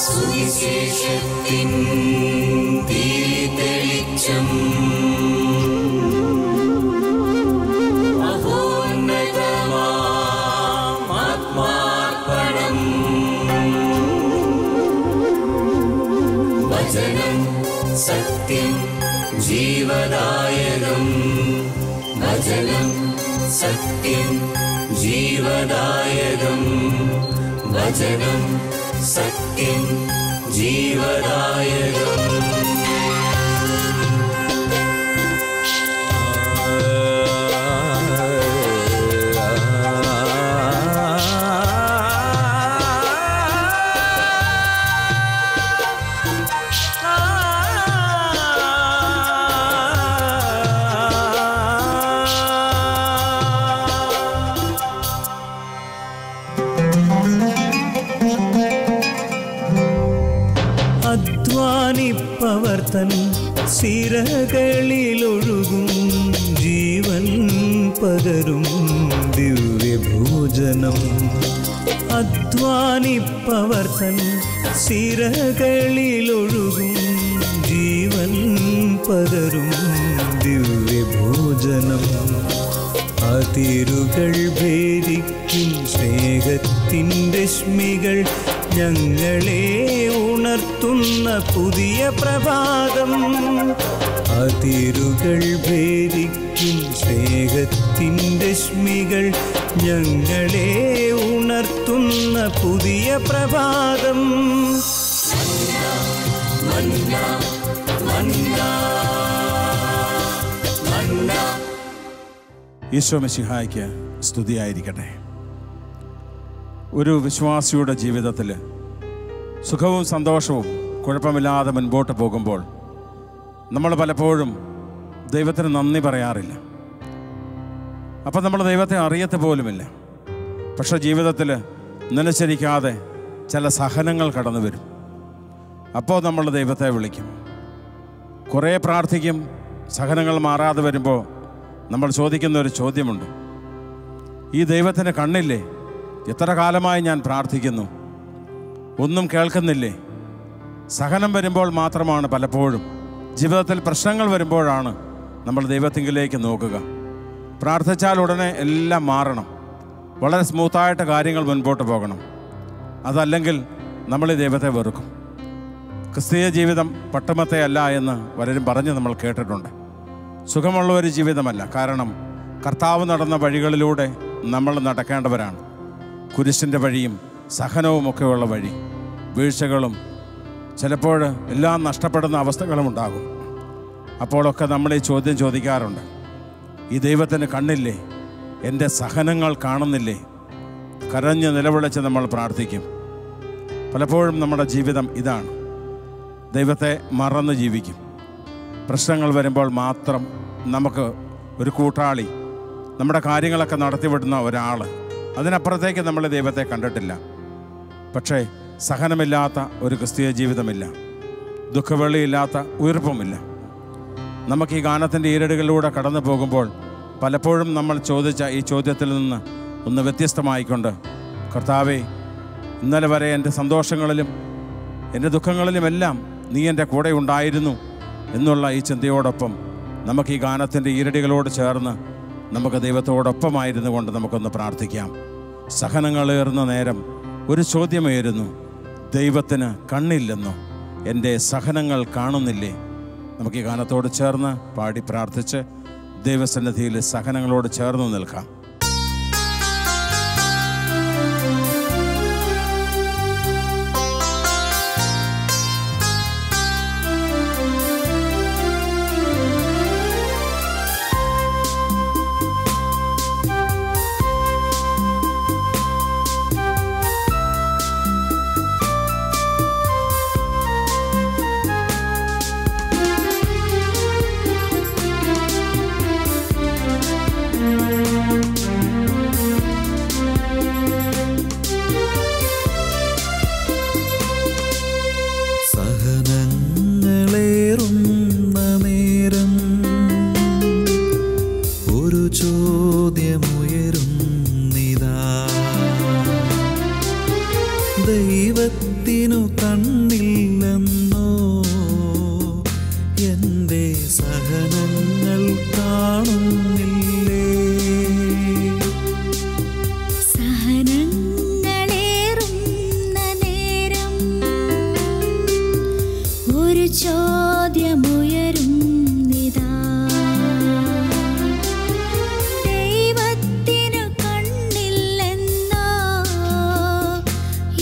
സുവിശേഷത്തിൻ തെളിച്ചം ആത്മാർപ്പണം വചനം സത്യം ജീവദായകം വചനം സത്യം ജീവദായകം വചനം സത്യം ജീവദായകം. അധ്വാനിപ്പവർത്തൻ സിരകളിലൊഴുകും ജീവൻ പകരും ദിവ്യഭോജനം. അധ്വാനിപ്പവർത്തൻ സിരകളിലൊഴുകും ജീവൻ പകരും ദിവ്യഭോജനം. അതിരുകൾ ഭേദിക്കും സ്നേഹത്തിൻ രശ്മികൾ ഞങ്ങളെ ഉണർത്തുന്ന പുതിയ പ്രഭാതം. അതിരുകൾ ഭേദിക്കും സ്നേഹത്തിൻ രശ്മികൾ ഞങ്ങളെ ഉണർത്തുന്ന പുതിയ പ്രഭാതം. ഈശോ മിശിഹായ്ക്ക് സ്തുതിയായിരിക്കട്ടെ. ഒരു വിശ്വാസിയുടെ ജീവിതത്തിൽ സുഖവും സന്തോഷവും കുഴപ്പമില്ലാതെ മുൻപോട്ട് പോകുമ്പോൾ നമ്മൾ പലപ്പോഴും ദൈവത്തിന് നന്ദി പറയാറില്ല. അപ്പം നമ്മൾ ദൈവത്തെ അറിയത്ത് പോലുമില്ല. പക്ഷേ ജീവിതത്തിൽ നിലച്ചിരിക്കാതെ ചില സഹനങ്ങൾ കടന്നു വരും. അപ്പോൾ നമ്മൾ ദൈവത്തെ വിളിക്കും, കുറേ പ്രാർത്ഥിക്കും. സഹനങ്ങൾ മാറാതെ വരുമ്പോൾ നമ്മൾ ചോദിക്കുന്ന ഒരു ചോദ്യമുണ്ട്, ഈ ദൈവത്തിന് കണ്ണില്ലേ? എത്ര കാലമായി ഞാൻ പ്രാർത്ഥിക്കുന്നു, ഒന്നും കേൾക്കുന്നില്ലേ? സഹനം വരുമ്പോൾ മാത്രമാണ് പലപ്പോഴും, ജീവിതത്തിൽ പ്രശ്നങ്ങൾ വരുമ്പോഴാണ് നമ്മൾ ദൈവത്തിങ്കിലേക്ക് നോക്കുക. പ്രാർത്ഥിച്ചാൽ ഉടനെ എല്ലാം മാറണം, വളരെ സ്മൂത്തായിട്ട് കാര്യങ്ങൾ മുൻപോട്ട് പോകണം. അതല്ലെങ്കിൽ നമ്മൾ ഈ ദൈവത്തെ വെറുക്കും. ക്രിസ്തീയ ജീവിതം പട്ടുമത്തയല്ല എന്ന് പലരും പറഞ്ഞ് നമ്മൾ കേട്ടിട്ടുണ്ട്. സുഖമുള്ള ഒരു ജീവിതമല്ല. കാരണം കർത്താവ് നടന്ന വഴികളിലൂടെ നമ്മൾ നടക്കേണ്ടവരാണ്. കുരിശിൻ്റെ വഴിയും സഹനവുമൊക്കെയുള്ള വഴി. വീഴ്ചകളും ചിലപ്പോൾ എല്ലാം നഷ്ടപ്പെടുന്ന അവസ്ഥകളും ഉണ്ടാകും. അപ്പോഴൊക്കെ നമ്മൾ ഈ ചോദ്യം ചോദിക്കാറുണ്ട്, ഈ ദൈവത്തിന് കണ്ണില്ലേ? എൻ്റെ സഹനങ്ങൾ കാണുന്നില്ലേ? കരഞ്ഞ് നിലവിളിച്ച് നമ്മൾ പ്രാർത്ഥിക്കും. പലപ്പോഴും നമ്മുടെ ജീവിതം ഇതാണ്, ദൈവത്തെ മറന്ന് ജീവിക്കും. പ്രശ്നങ്ങൾ വരുമ്പോൾ മാത്രം നമുക്ക് ഒരു കൂട്ടാളി, നമ്മുടെ കാര്യങ്ങളൊക്കെ നടത്തിവിടുന്ന ഒരാൾ, അതിനപ്പുറത്തേക്ക് നമ്മൾ ദൈവത്തെ കണ്ടിട്ടില്ല. പക്ഷേ സഹനമില്ലാത്ത ഒരു ക്രിസ്തീയ ജീവിതമില്ല, ദുഃഖവെള്ളിയില്ലാത്ത ഉയർപ്പുമില്ല. നമുക്ക് ഈ ഗാനത്തിൻ്റെ ഈരടികളിലൂടെ കടന്നു പോകുമ്പോൾ പലപ്പോഴും നമ്മൾ ചോദിച്ച ഈ ചോദ്യത്തിൽ നിന്ന് ഒന്ന് വ്യത്യസ്തമായിക്കൊണ്ട്, കർത്താവേ, ഇന്നലെ വരെ എൻ്റെ സന്തോഷങ്ങളിലും എൻ്റെ ദുഃഖങ്ങളിലുമെല്ലാം നീ എൻ്റെ കൂടെ ഉണ്ടായിരുന്നു എന്നുള്ള ഈ ചിന്തയോടൊപ്പം നമുക്ക് ഈ ഗാനത്തിൻ്റെ ഈരടികളോട് ചേർന്ന് നമുക്ക് ദൈവത്തോടൊപ്പമായിരുന്നു കൊണ്ട് നമുക്കൊന്ന് പ്രാർത്ഥിക്കാം. സഹനങ്ങളേറുന്ന നേരം ഒരു ചോദ്യമേറുന്നു, ദൈവത്തിന് കണ്ണില്ലെന്നോ? എൻ്റെ സഹനങ്ങൾ കാണുന്നില്ലേ? നമുക്ക് ഈ ഗാനത്തോട് ചേർന്ന് പാടി പ്രാർത്ഥിച്ച് ദൈവസന്നിധിയിൽ സഹനങ്ങളോട് ചേർന്ന് നിൽക്കാം. ദൈവത്തിനു കണ്ണില്ലെന്നോ എൻ്റെ സഹനങ്ങൾ കാണുന്നില്ലേ? സഹനങ്ങളേറുന്ന നേരം ഒരു ചോദ്യമുയരുന്നിതാ. ദൈവത്തിനു കണ്ണില്ലെന്നോ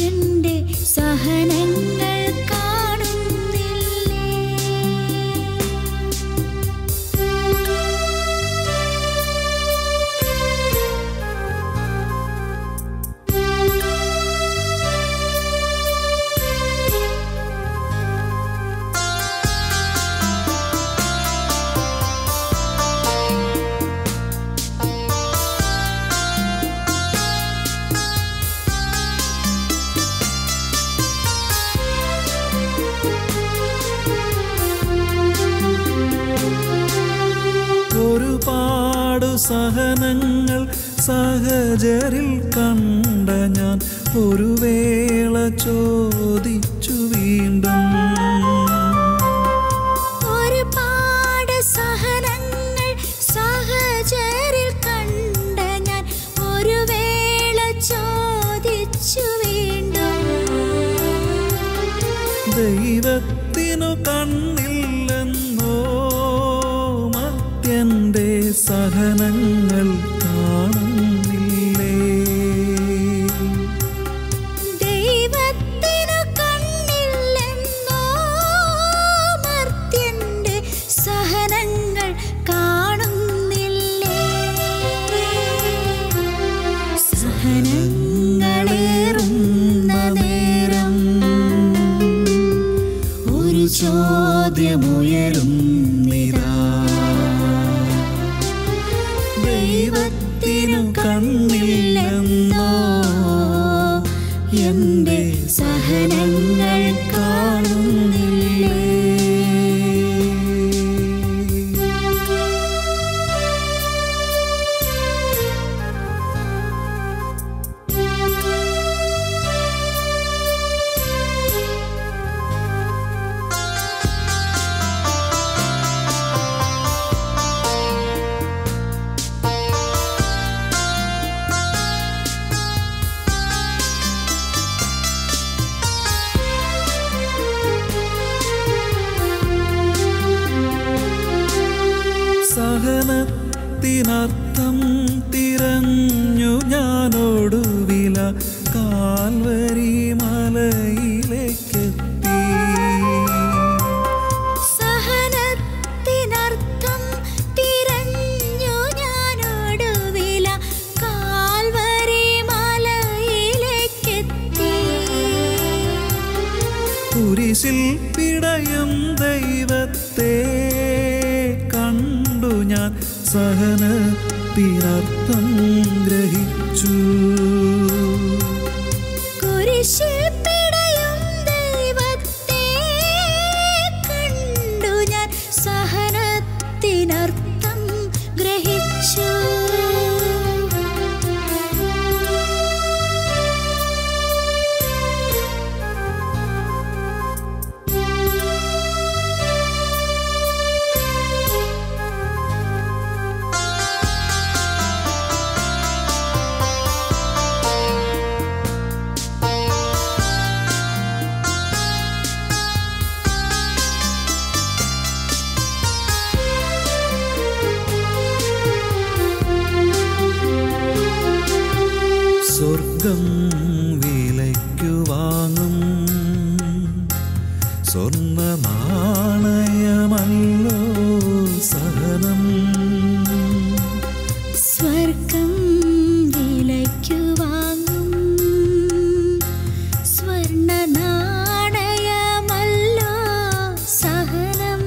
എൻ്റെ സഹനങ്ങൾ കാണുന്നില്ലേ? ഒരുപാടു സഹനങ്ങൾ സഹചരിൽ കണ്ട ഞാൻ ഒരു വേള ചോദിച്ചു വീണ്ടും. ഒരുപാട് സഹനങ്ങൾ സഹചരിൽ കണ്ട ഞാൻ ഒരു വേള ചോദിച്ചു വീണ്ടും. ദൈവത്തിനു കണ്ണില്ലെന്നോ മർത്യന്റെ സഹനങ്ങൾ കാണുന്നില്ലേ? ദൈവത്തിനു കണ്ണില്ലെന്നോ മർത്യന്റെ സഹനങ്ങൾ കാണുന്നില്ലേ? സഹനങ്ങളേറുന്ന നേരം ഒരു ചോദ്യമുയരുന്നിതാ. ദൈവത്തിനു കണ്ണില്ലെന്നോ എൻ്റെ സഹനങ്ങൾ കാണുന്നില്ലേ? സഹനത്തിനർത്ഥം തിരഞ്ഞു ഞാനൊടുവില കാൽവരി മലയിലേക്കെത്തി. സഹനത്തിനർത്ഥം തിരഞ്ഞു ഞാനൊടുവില കാൽവരി മലയിലേക്കെത്തി. കുരിശിൽ പിടയും ദൈവത്തെ കണ്ടു ഞാൻ സഹനത്തിനർത്ഥം ഗ്രഹിച്ചു. കുരിശിൽ പിടയും ദൈവത്തെ കണ്ടു ഞാൻ സഹനത്തിനർത്ഥം ഗ്രഹിച്ചു. സ്വർഗം വിലയ്ക്കു വാങ്ങും സ്വർണ്ണ നാണയമല്ലോ സഹനം. സ്വർഗം വിലയ്ക്കു വാങ്ങും സ്വർണ്ണ നാണയമല്ലോ സഹനം.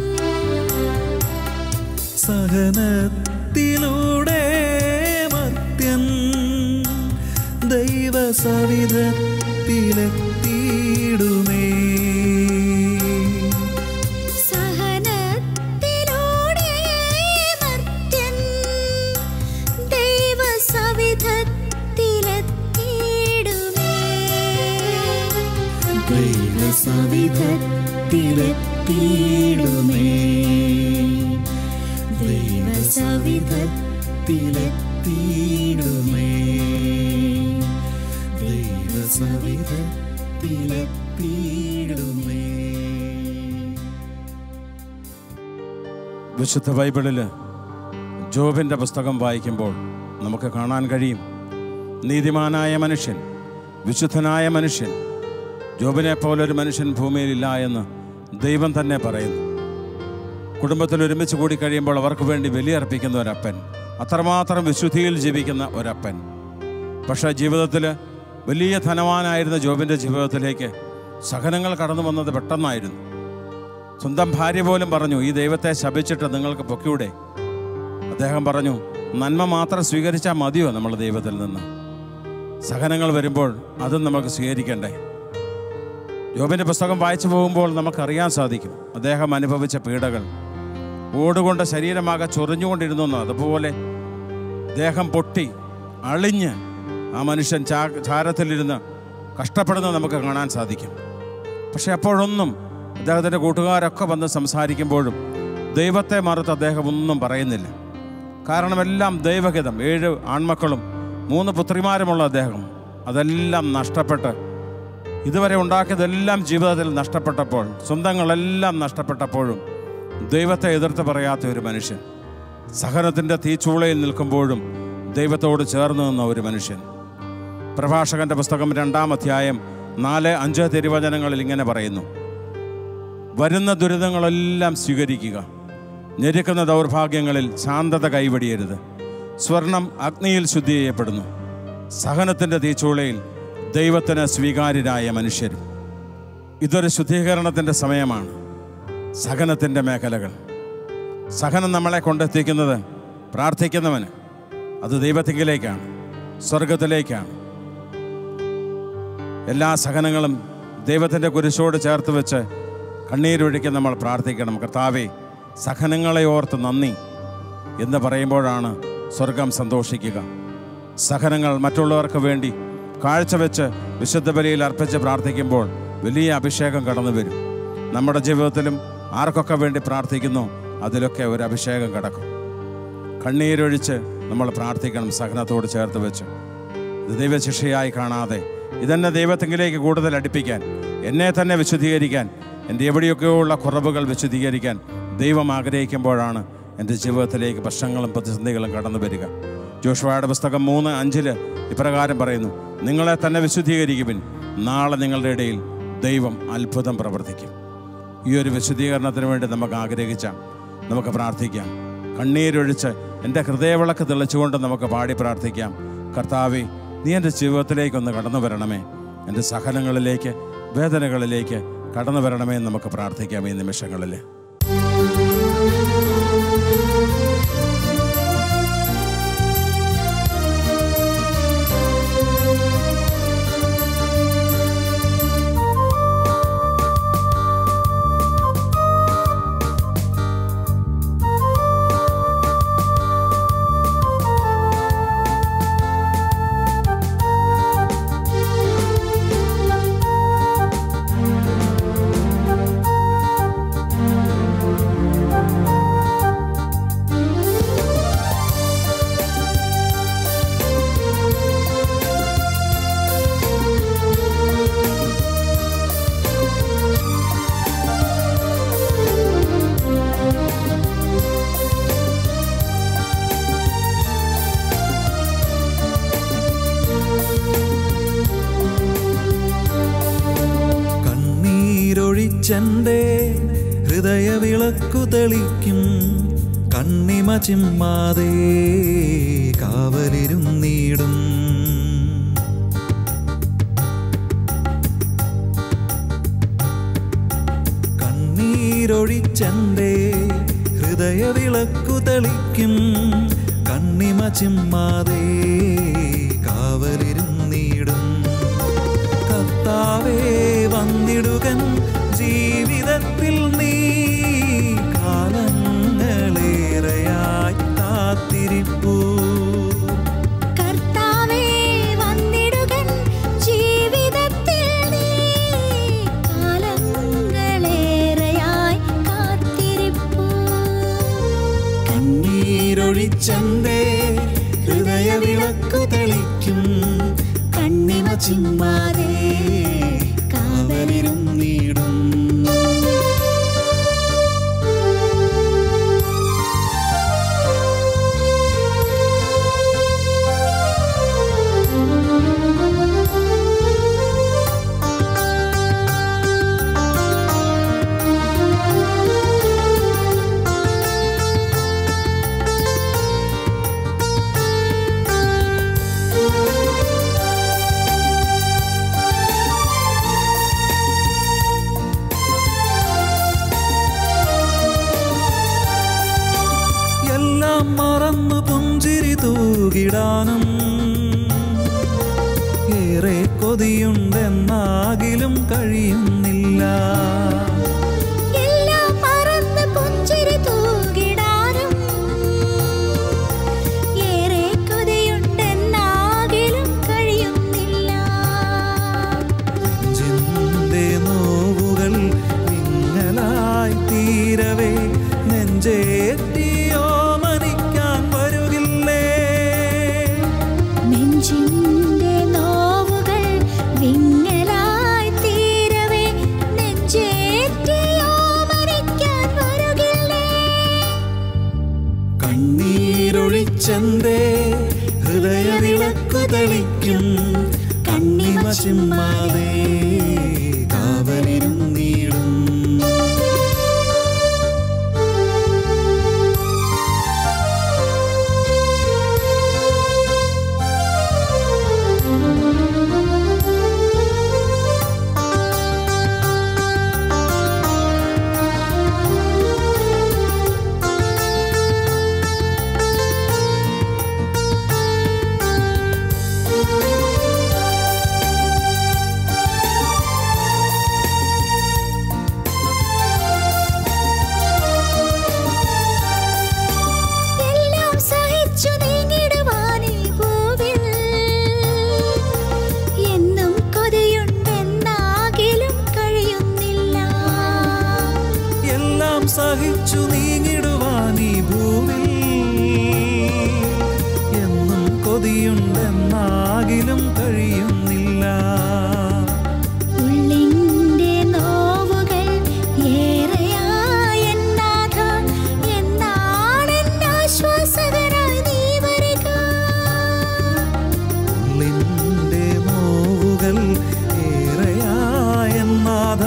സഹനത്തിലൂടെ മർത്യൻ ദൈവസവിധത്തിലെത്തിയിടുമേ. സഹനത്തിലൂടെ മർത്യൻ ദൈവസവിധത്തിലെത്തിയിടുമേ. ദൈവസവിധത്തിലെത്തിയിടുമേ, ദൈവസവിധത്തിലെത്തിയിടുമേ, ദൈവസവിധത്തിലെത്തിയിടുമേ. വിശുദ്ധ ബൈബിളിൽ ജോബിൻ്റെ പുസ്തകം വായിക്കുമ്പോൾ നമുക്ക് കാണാൻ കഴിയും, നീതിമാനായ മനുഷ്യൻ, വിശുദ്ധനായ മനുഷ്യൻ, ജോബിനെ പോലൊരു മനുഷ്യൻ ഭൂമിയിലില്ല എന്ന് ദൈവം തന്നെ പറയുന്നു. കുടുംബത്തിൽ ഒരുമിച്ച് കൂടി കഴിയുമ്പോൾ അവർക്ക് വേണ്ടി ബലിയർപ്പിക്കുന്ന ഒരപ്പൻ, അത്രമാത്രം വിശുദ്ധിയിൽ ജീവിക്കുന്ന ഒരപ്പൻ. പക്ഷേ ജീവിതത്തിൽ വലിയ ധനവാനായിരുന്ന ജോബിൻ്റെ ജീവിതത്തിലേക്ക് സഹനങ്ങൾ കടന്നു വന്നത് പെട്ടെന്നായിരുന്നു. സ്വന്തം ഭാര്യ പോലും പറഞ്ഞു, ഈ ദൈവത്തെ ശപിച്ചിട്ട് നിങ്ങൾക്ക് പൊക്കിയൂടെ? അദ്ദേഹം പറഞ്ഞു, നന്മ മാത്രം സ്വീകരിച്ചാൽ മതിയോ നമ്മൾ ദൈവത്തിൽ നിന്ന്? സഹനങ്ങൾ വരുമ്പോൾ അതും നമുക്ക് സ്വീകരിക്കണ്ടേ? ജോബിൻ്റെ പുസ്തകം വായിച്ചു പോകുമ്പോൾ നമുക്കറിയാൻ സാധിക്കും അദ്ദേഹം അനുഭവിച്ച പീഡകൾ. ഓടുകൊണ്ട് ശരീരമാകെ ചൊറിഞ്ഞുകൊണ്ടിരുന്നു. അതുപോലെ ദേഹം പൊട്ടി അളിഞ്ഞ് ആ മനുഷ്യൻ ചാരത്തിലിരുന്ന് കഷ്ടപ്പെടുന്നത് നമുക്ക് കാണാൻ സാധിക്കും. പക്ഷെ അപ്പോഴൊന്നും അദ്ദേഹത്തിൻ്റെ കൂട്ടുകാരൊക്കെ വന്ന് സംസാരിക്കുമ്പോഴും ദൈവത്തെ മറുത്ത് അദ്ദേഹം ഒന്നും പറയുന്നില്ല. കാരണം എല്ലാം ദൈവഹിതം. 7 ആൺമക്കളും 3 പുത്രിമാരുമുള്ള അദ്ദേഹം അതെല്ലാം നഷ്ടപ്പെട്ട്, ഇതുവരെ ഉണ്ടാക്കിയതെല്ലാം ജീവിതത്തിൽ നഷ്ടപ്പെട്ടപ്പോൾ, സ്വന്തങ്ങളെല്ലാം നഷ്ടപ്പെട്ടപ്പോഴും ദൈവത്തെ എതിർത്ത് പറയാത്ത ഒരു മനുഷ്യൻ, സഹനത്തിൻ്റെ തീച്ചൂളയിൽ നിൽക്കുമ്പോഴും ദൈവത്തോട് ചേർന്ന് നിന്ന ഒരു മനുഷ്യൻ. പ്രഭാഷകൻ്റെ പുസ്തകം 2-ാം അധ്യായം 4-5 തിരുവചനങ്ങളിൽ ഇങ്ങനെ പറയുന്നു: വരുന്ന ദുരിതങ്ങളെല്ലാം സ്വീകരിക്കുക, ഞെരുക്കുന്ന ദൗർഭാഗ്യങ്ങളിൽ ശാന്തത കൈവെടിയരുത്. സ്വർണം അഗ്നിയിൽ ശുദ്ധി ചെയ്യപ്പെടുന്നു, സഹനത്തിൻ്റെ തീച്ചൂളയിൽ ദൈവത്തിന് സ്വീകാര്യരായ മനുഷ്യരും. ഇതൊരു ശുദ്ധീകരണത്തിൻ്റെ സമയമാണ്. സഹനത്തിൻ്റെ മേഖലകൾ, സഹനം നമ്മളെ കൊണ്ടെത്തിക്കുന്നത് പ്രാർത്ഥിക്കുന്നവന് അത് ദൈവത്തിങ്കിലേക്കാണ്, സ്വർഗത്തിലേക്കാണ്. എല്ലാ സഹനങ്ങളും ദൈവത്തിൻ്റെ കുരിശോട് ചേർത്ത് വെച്ച് കണ്ണീരൊഴുക്കി നമ്മൾ പ്രാർത്ഥിക്കണം. കർത്താവേ, സഹനങ്ങളെ ഓർത്ത് നന്ദി എന്ന് പറയുമ്പോഴാണ് സ്വർഗം സന്തോഷിക്കുക. സഹനങ്ങൾ മറ്റുള്ളവർക്ക് വേണ്ടി കാഴ്ചവെച്ച് വിശുദ്ധ ബലിയിൽ അർപ്പിച്ച് പ്രാർത്ഥിക്കുമ്പോൾ വലിയ അഭിഷേകം കടന്നു വരും. നമ്മുടെ ജീവിതത്തിലും ആർക്കൊക്കെ വേണ്ടി പ്രാർത്ഥിക്കുന്നു അതിലൊക്കെ ഒരു അഭിഷേകം കിടക്കും. കണ്ണീരൊഴിച്ച് നമ്മൾ പ്രാർത്ഥിക്കണം, സഹനത്തോട് ചേർത്ത് വെച്ച്. ഇത് ദൈവശിക്ഷയായി കാണാതെ ഇതെന്നെ ദൈവത്തെങ്കിലേക്ക് കൂടുതൽ അടുപ്പിക്കാൻ, എന്നെ തന്നെ വിശുദ്ധീകരിക്കാൻ, എൻ്റെ എവിടെയൊക്കെയുള്ള കുറവുകൾ വിശുദ്ധീകരിക്കാൻ ദൈവം ആഗ്രഹിക്കുമ്പോഴാണ് എൻ്റെ ജീവിതത്തിലേക്ക് പ്രശ്നങ്ങളും പ്രതിസന്ധികളും കടന്നു വരിക. ജോഷുവയുടെ പുസ്തകം 3:5 ഇപ്രകാരം പറയുന്നു: നിങ്ങളെ തന്നെ വിശുദ്ധീകരിക്കുവിൻ, നാളെ നിങ്ങളുടെ ഇടയിൽ ദൈവം അത്ഭുതം പ്രവർത്തിക്കും. ഈ ഒരു വിശുദ്ധീകരണത്തിന് വേണ്ടി നമുക്ക് ആഗ്രഹിച്ചാൽ നമുക്ക് പ്രാർത്ഥിക്കാം. കണ്ണീരൊഴിച്ച് എൻ്റെ ഹൃദയവിളക്ക് തെളിച്ചുകൊണ്ട് നമുക്ക് പാടി പ്രാർത്ഥിക്കാം: കർത്താവേ, നീ എൻ്റെ ജീവിതത്തിലേക്കൊന്ന് കടന്നു വരണമേ, എൻ്റെ സഹനങ്ങളിലേക്ക്, വേദനകളിലേക്ക് കടന്നു വരണമേ എന്ന് നമുക്ക് പ്രാർത്ഥിക്കാം ഈ നിമിഷങ്ങളിൽ. കണ്ണീരൊഴിച്ചെൻ്റെ ഹൃദയവിളക്കു തെളിക്കും, കണ്ണിമ ചിമ്മാതെ കാവലിരുന്നീടും. കണ്ണീരൊഴിച്ചെൻ്റെ ഹൃദയവിളക്കു തെളിക്കും, കണ്ണിമ ചിമ്മാതെ കാവലിരുന്നീടും. കർത്താവേ, വന്നിടുകൻ ജീവിതത്തിൽ നീ, കാലങ്ങളേറെയായി കാത്തിരിപ്പൂ. കർത്താവേ, വന്നിടുകൻ ജീവിതത്തിൽ നീ, ചിമ്മാതെ കാവലിരുന്നിടും. മറന്നു പുഞ്ചിരി തൂകിടാനും ഏറെ കൊതിയുണ്ടെന്നാകിലും കഴിയുന്നില്ല. എല്ലാം മറന്ന് പുഞ്ചിരി തൂകിടാനും ഏറെ കൊതിയുണ്ടെന്നാകിലും കഴിയുന്നില്ല. നെഞ്ചിന്റെ നോവുകൾ വിങ്ങലായി തീരവേ നെഞ്ചേറ്റിയോ നെഞ്ചിന്റെ നോവുകൾ വിങ്ങലായി തീരവേ നെഞ്ചേറ്റിയോ മരിക്കാൻ വരുകില്ലേ. കണ്ണീരൊഴിച്ചെന്തേ ഹൃദയവിളക്കു തെളിക്കും കണ്ണിമ ചിമ്മാതെ കാവലിരുന്നിടും. സഹിച്ചു നീങ്ങിടുവാനീ ഭൂമിൽ എന്നും കൊതിയുണ്ടെന്നാകിലും കഴിയുന്നില്ല. ഉള്ളിന്റെ നോവുകൾ ഏറെയായെന്നാഥ എന്നാണെന്നാശ്വാസകനായി നീ വരിക. ഉള്ളിന്റെ നോവുകൾ ഏറെയായെന്നാഥ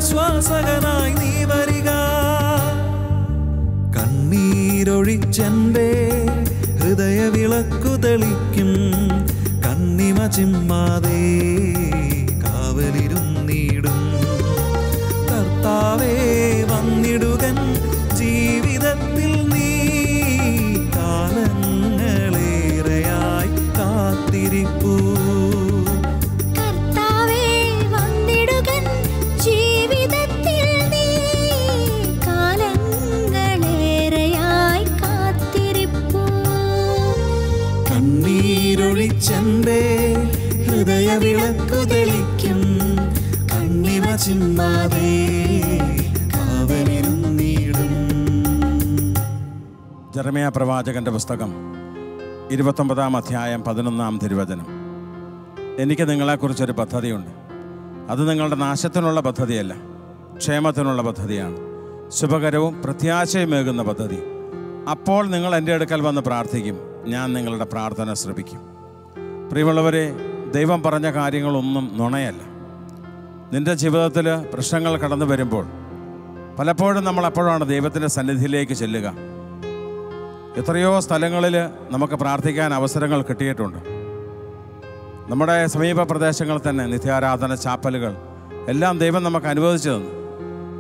ശ്വാസകനായി നീ വരിക. കണ്ണീരൊഴിച്ചെന്റെ ഹൃദയവിളക്കു തെളിക്കും കണ്ണിമ ചിമ്മാതെ കാവലിരുന്നിടും. കർത്താവേ വന്നിടുകൻ ജീവിതത്തിൽ നീ കാലങ്ങളേറെയായി കാത്തിരിപ്പൂ. കണ്ണീരൊഴിച്ചെന്റെ ഹൃദയവിളക്കു തെളിക്കും കണ്ണിമ ചിമ്മാതെ കാവലിരുന്നിടും. ജെറമ്യാ പ്രവാചകന്റെ പുസ്തകം 29-ാം അധ്യായം 11-ാം തിരുവചനം. എനിക്ക് നിങ്ങളെക്കുറിച്ചൊരു പദ്ധതിയുണ്ട്. അത് നിങ്ങളുടെ നാശത്തിനുള്ള പദ്ധതിയല്ല, ക്ഷേമത്തിനുള്ള പദ്ധതിയാണ്, ശുഭകരവും പ്രത്യാശയുമേകുന്ന പദ്ധതി. അപ്പോൾ നിങ്ങൾ എൻ്റെ അടുക്കൽ വന്ന് പ്രാർത്ഥിക്കും, ഞാൻ നിങ്ങളുടെ പ്രാർത്ഥന ശ്രവിക്കും. പ്രിയമുള്ളവരെ, ദൈവം പറഞ്ഞ കാര്യങ്ങളൊന്നും നുണയല്ല. നിൻ്റെ ജീവിതത്തിൽ പ്രശ്നങ്ങൾ കടന്നു വരുമ്പോൾ പലപ്പോഴും നമ്മൾ എപ്പോഴാണ് ദൈവത്തിൻ്റെ സന്നിധിയിലേക്ക് ചെല്ലുക? എത്രയോ സ്ഥലങ്ങളിൽ നമുക്ക് പ്രാർത്ഥിക്കാൻ അവസരങ്ങൾ കിട്ടിയിട്ടുണ്ട്. നമ്മുടെ സമീപ പ്രദേശങ്ങളിൽ തന്നെ നിത്യാരാധന ചാപ്പലുകൾ എല്ലാം ദൈവം നമുക്ക് അനുവദിച്ചു തന്നു.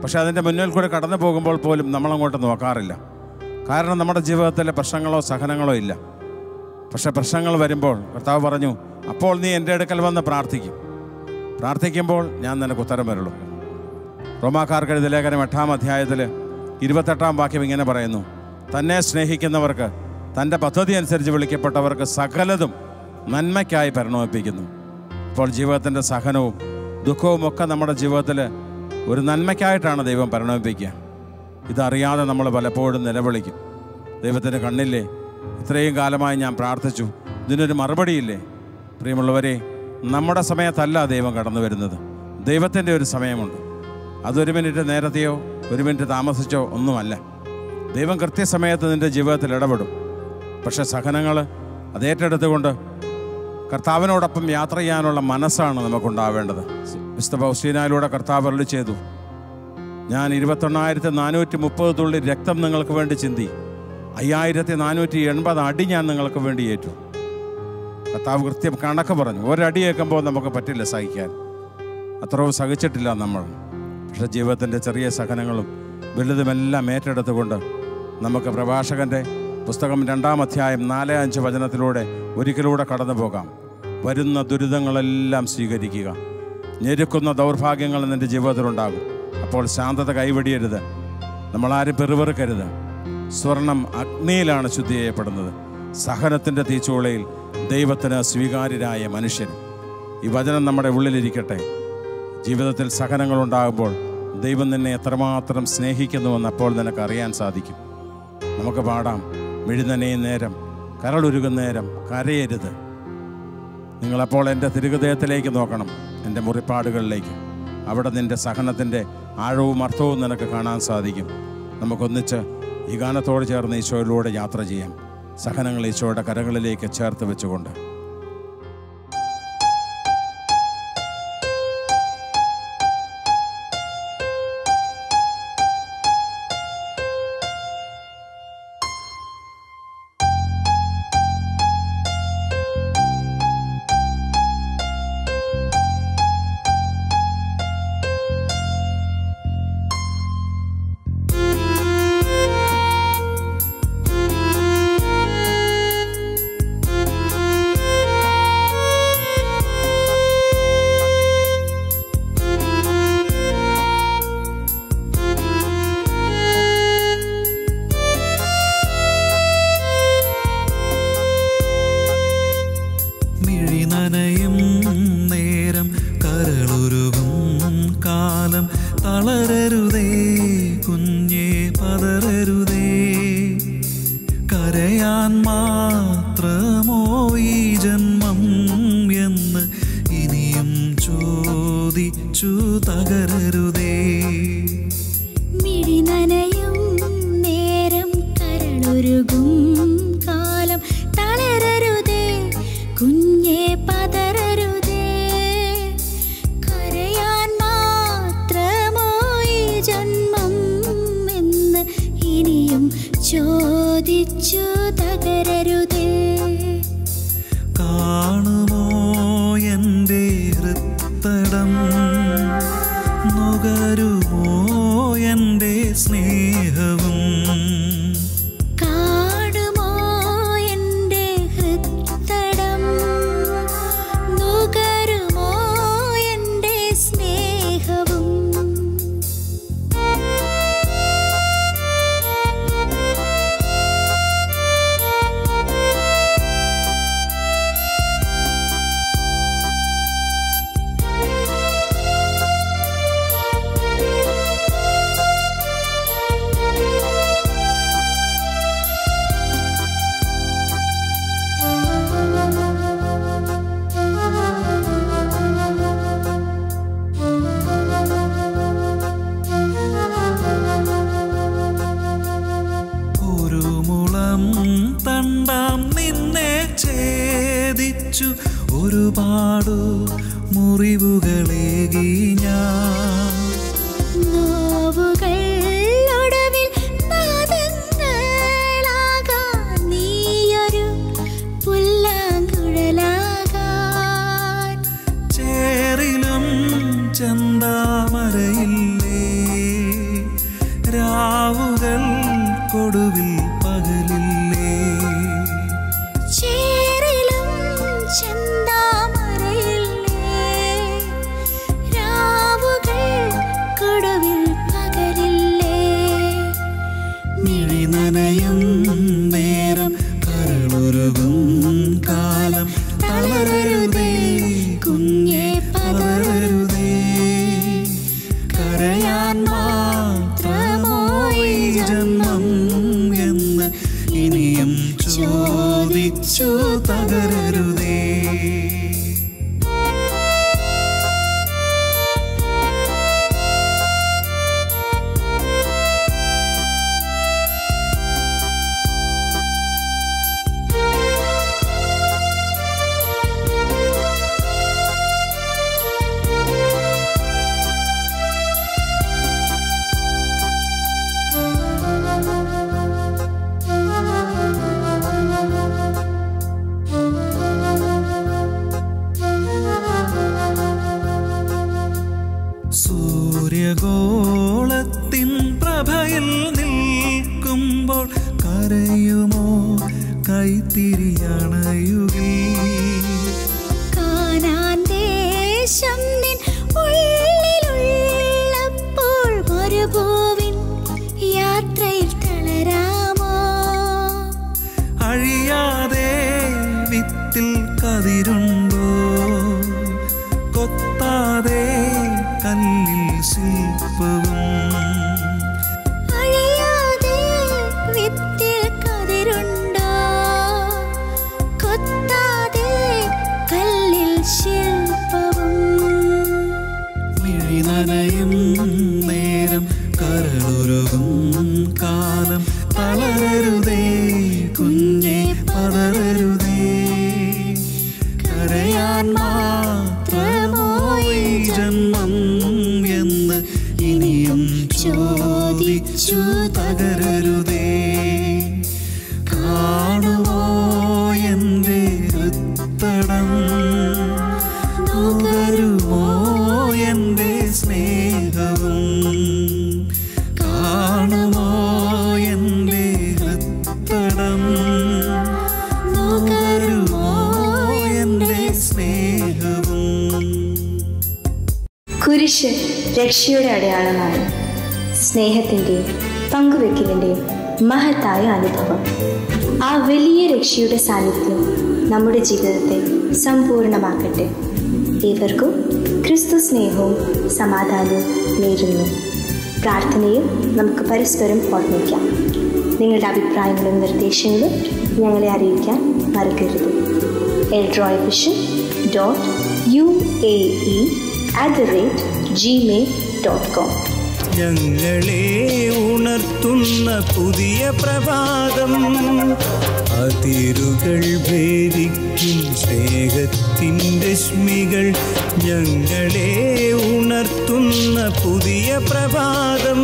പക്ഷേ അതിൻ്റെ മുന്നിൽ കൂടി കടന്നു പോകുമ്പോൾ പോലും നമ്മളങ്ങോട്ട് നോക്കാറില്ല. കാരണം നമ്മുടെ ജീവിതത്തിൽ പ്രശ്നങ്ങളോ സഹനങ്ങളോ ഇല്ല. പക്ഷെ പ്രശ്നങ്ങൾ വരുമ്പോൾ കർത്താവ് പറഞ്ഞു, അപ്പോൾ നീ എൻ്റെ അടുക്കൽ വന്ന് പ്രാർത്ഥിക്കും. പ്രാർത്ഥിക്കുമ്പോൾ ഞാൻ നിനക്ക് ഉത്തരം വരുള്ളൂ. റോമാക്കാർക്ക് എഴുതിയ ലേഖനം 8-ാം അധ്യായത്തിൽ 28-ാം വാക്യം ഇങ്ങനെ പറയുന്നു, തന്നെ സ്നേഹിക്കുന്നവർക്ക് തൻ്റെ പദ്ധതി അനുസരിച്ച് വിളിക്കപ്പെട്ടവർക്ക് സകലതും നന്മയ്ക്കായി പരിണമിപ്പിക്കുന്നു. ഇപ്പോൾ ജീവിതത്തിൻ്റെ സഹനവും ദുഃഖവും ഒക്കെ നമ്മുടെ ജീവിതത്തിൽ ഒരു നന്മയ്ക്കായിട്ടാണ് ദൈവം പരിണമിപ്പിക്കുക. ഇതറിയാതെ നമ്മൾ പലപ്പോഴും നിലവിളിക്കും, ദൈവത്തിൻ്റെ കണ്ണില്ലേ, ഇത്രയും കാലമായി ഞാൻ പ്രാർത്ഥിച്ചു, ഇതിനൊരു മറുപടിയില്ലേ, പ്രിയമുള്ളവരെ, നമ്മുടെ സമയത്തല്ല ദൈവം കടന്നു വരുന്നത്. ദൈവത്തിൻ്റെ ഒരു സമയമുണ്ട്. അതൊരു മിനിറ്റ് നേരത്തെയോ ഒരു മിനിറ്റ് താമസിച്ചോ ഒന്നുമല്ല. ദൈവം കൃത്യസമയത്ത് നിൻ്റെ ജീവിതത്തിൽ ഇടപെടും. പക്ഷേ സഹനങ്ങൾ അതേറ്റെടുത്തുകൊണ്ട് കർത്താവിനോടൊപ്പം യാത്ര ചെയ്യാനുള്ള മനസ്സാണ് നമുക്കുണ്ടാവേണ്ടത്. വിശുദ്ധ പൗസ്റ്റീനായിലൂടെ കർത്താവ് അരുളി ചെയ്തു, ഞാൻ 21,430 തുള്ളി രക്തം നിങ്ങൾക്ക് വേണ്ടി ചിന്തി 5,480 അടി ഞാൻ നിങ്ങൾക്ക് വേണ്ടി ഏറ്റു. കർത്താവ് കൃത്യം കണക്ക് പറഞ്ഞു. ഒരടി ഏൽക്കുമ്പോൾ നമുക്ക് പറ്റില്ല സഹിക്കാൻ. അത്രയും സഹിച്ചിട്ടില്ല നമ്മൾ. പക്ഷേ ജീവിതത്തിൻ്റെ ചെറിയ സഹനങ്ങളും വലുതുമെല്ലാം ഏറ്റെടുത്തുകൊണ്ട് നമുക്ക് പ്രഭാഷകൻ്റെ പുസ്തകം 2-ാം അധ്യായം 4-5 വചനത്തിലൂടെ ഒരിക്കലൂടെ കടന്നു പോകാം. വരുന്ന ദുരിതങ്ങളെല്ലാം സ്വീകരിക്കുക. ഞെരുക്കുന്ന ദൗർഭാഗ്യങ്ങൾ നിൻ്റെ ജീവിതത്തിലുണ്ടാകും. അപ്പോൾ ശാന്തത കൈവെടിയരുത്. നമ്മളാരും പെറുപെറുക്കരുത്. സ്വർണം അഗ്നിയിലാണ് ശുദ്ധി ചെയ്യപ്പെടുന്നത്. സഹനത്തിൻ്റെ തീച്ചൂളയിൽ ദൈവത്തിന് സ്വീകാര്യരായ മനുഷ്യൻ. ഈ വചനം നമ്മുടെ ഉള്ളിലിരിക്കട്ടെ. ജീവിതത്തിൽ സഹനങ്ങളുണ്ടാകുമ്പോൾ ദൈവം നിന്നെ എത്രമാത്രം സ്നേഹിക്കുന്നുവെന്ന് അപ്പോൾ നിനക്ക് അറിയാൻ സാധിക്കും. നമുക്ക് പാടാം. മിഴുന്നനെയും നേരം കരളുരുകും നേരം കരയരുത്. നിങ്ങളപ്പോൾ എൻ്റെ തിരുഹൃദയത്തിലേക്ക് നോക്കണം, എൻ്റെ മുറിപ്പാടുകളിലേക്ക്. അവിടെ നിൻ്റെ സഹനത്തിൻ്റെ ആഴവും അർത്ഥവും നിനക്ക് കാണാൻ സാധിക്കും. നമുക്കൊന്നിച്ച് ഈ ഗാനത്തോട് ചേർന്ന് ഈശോയിലൂടെ യാത്ര ചെയ്യാം. സഹനങ്ങൾ ഈശോയുടെ കരങ്ങളിലേക്ക് ചേർത്ത് വെച്ചുകൊണ്ട്. തളരരുതേ കുഞ്ഞേ, പതറരുതേ. കരയാൻ മാത്രമോ ഈ ജന്മം എന്ന് ഇനിയും ചോദിച്ചു തകരരുതേ. മിഴിനനയും നേരം കരളൊരുകും കാലം തളരരുതേ കുഞ്ഞേ, പതറരുതേ. കരയാൻ മാത്രമോ ഈ ജന്മം എന്ന് ഇനിയും ചോദിച്ചു തകരരുതേ. കാണുമോ എൻ്റെ ഹൃത്തടം, നുകരുമോ എൻ്റെ സ്നേഹവും. കാണുമോ എൻ്റെ ഹൃത്തടം, നുകരുമോ എൻ്റെ സ്നേഹവും. ഒരു മുളം തണ്ടാം നിന്നെ ഛേദിച്ചു, ഒരുപാടു മുറിവുകളേകി ഞാൻ. നോവുകൾ ഒടുവിൽ നാദങ്ങളാകാൻ നീയൊരു പുല്ലാങ്കുഴലാകാൻ. ചേറിലും ചെന്താമരയില്ലേ, രാവുകൾ കൊടുവിൽ പകലില്ലേ. ചേറിലും ചെന്താമരയില്ലേ, രാവുകൾ കൊടുവിൽ പകലില്ലേ. മിഴി നനയും നേരം കരളുരുകും കാലം തളരരുതേ കുഞ്ഞേ, പതറരുതേ. കരയാൻ മാത്രമോ ഈ ജന്മം കല്ലിൽ ശില്പവും അഴിയാതെ വിത്തിൽ കതിരുണ്ടോ, കൊത്താതെ കല്ലിൽ ശില്പവും. മിഴി നനയും നേരം കരളുരുകും കാലം തളരരുതേ കുഞ്ഞെ പതരരുതേ. കരയാൻ മാത്രമോ ഈ ജന്മം എന്ന് ഇനിയും ചോദിച്ചു തകരരുതേ. കാണുമോ എൻ്റെ ഹൃത്തടം, നുകരുമോ എൻ്റെ സ്നേഹവും. കാണുമോ എൻ്റെ ഹൃത്തടം, നുകരുമോ എൻ്റെ സ്നേഹവും. കുരിശ് രക്ഷയുടെ അടയാളമാണ്. സ്നേഹത്തിൻ്റെയും പങ്കുവെക്കലിൻ്റെയും മഹത്തായ അനുഭവം. ആ വലിയ രക്ഷയുടെ സാന്നിധ്യം നമ്മുടെ ജീവിതത്തെ സമ്പൂർണ്ണമാക്കട്ടെ. ഏവർക്കും ക്രിസ്തു സ്നേഹവും സമാധാനവും നേരുന്നു. പ്രാർത്ഥനയിൽ നമുക്ക് പരസ്പരം ഓർമ്മിക്കാം. നിങ്ങളുടെ അഭിപ്രായങ്ങളും നിർദ്ദേശങ്ങളും ഞങ്ങളെ അറിയിക്കാൻ മറക്കരുത്. eldroyvision.uae@gmail.com. ഞങ്ങളെ ഉണർത്തുന്ന പുതിയ പ്രഭാതം, അതിരുകൾ ഭേദിക്കും സ്നേഹത്തിൻ്റെ രശ്മികൾ. ഞങ്ങളെ ഉണർത്തുന്ന പുതിയ പ്രഭാതം,